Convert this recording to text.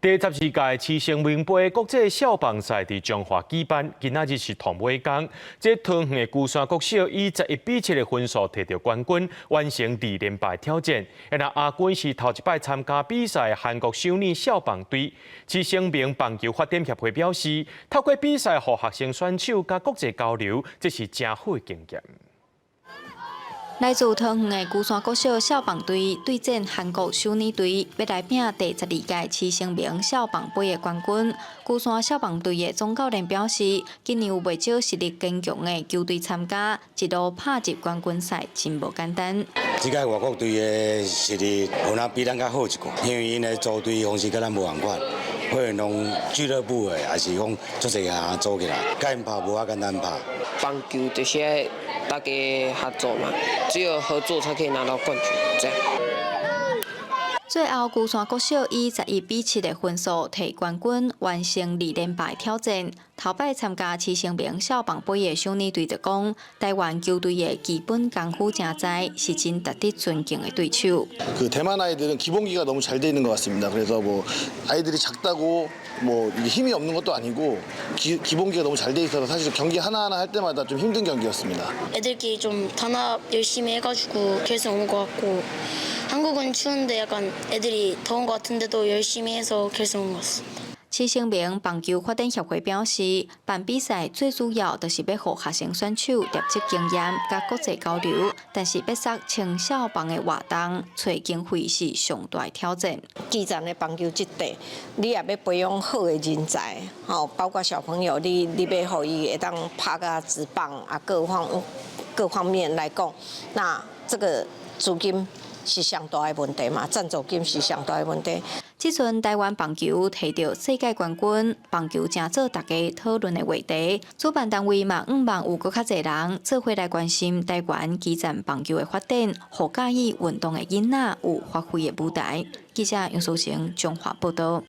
第14届市成名杯国际少棒赛伫中华举办，今仔日是同尾天。这桃园的孤山国小以11-7的分数摕到冠军，完成2连败挑战。那亚军是头一摆参加比赛的韩国少年少棒队。市成名棒球发展协会表示，透过比赛和学生选手甲国际交流，这是真好的经验。 来自桃园的孤山国小少棒队对战韩国少年队，要来拼第12届市成名少棒杯的冠军。孤山少棒队的总教练表示，今年有不少实力坚强的球队参加，一路拍入冠军赛真无简单。这届外国队的实力有哪比咱较好一寡，因为因的组队方式跟咱无同款，可能用俱乐部的，还是讲足侪个组起来，甲因拍无遐简单拍。棒球就是大家合作嘛，只有合作才可以拿到冠军，这样。最后，孤山国小以11-7的分数摕冠军，完成2连败挑战。头摆参加市成名少棒杯的少年队就讲，台湾球队的基本功夫真在，是真值得尊敬的对手。대만 아이들은 기본기가 너무 잘 돼 있는 것 같습니다. 그래서 뭐 아이들이 작다고 뭐 힘이 없는 것도 아니고 기본기가 너무 잘 돼 있어서 사실 경기 하나하나 할 때마다 좀 힘든 경기였습니다. 애들끼리 좀 단합 열심히 해가지고 결승 온 것 같고 한국은 추운데 약간 애들이 더운 것 같은데도 열심히 해서 결승 온 것 같습니다. 市成名棒球发展协会表示，办比赛最主要就是要让学生选手累积经验、甲国际交流，但是要杀青少棒的活动，找经费是上大挑战。基层的棒球这块，你也要培养好的人才，包括小朋友，你要让伊会当拍个职棒啊，各方面来讲，那这个资金是上大的问题嘛，赞助金是上大的问题。 即阵台湾棒球摕到世界冠军，棒球正做大家讨论的话题。主办单位嘛，希望有更较侪人做伙来关心台湾基层棒球的发展，互介意运动的囡仔有发挥的舞台。记者杨淑成，中华报道。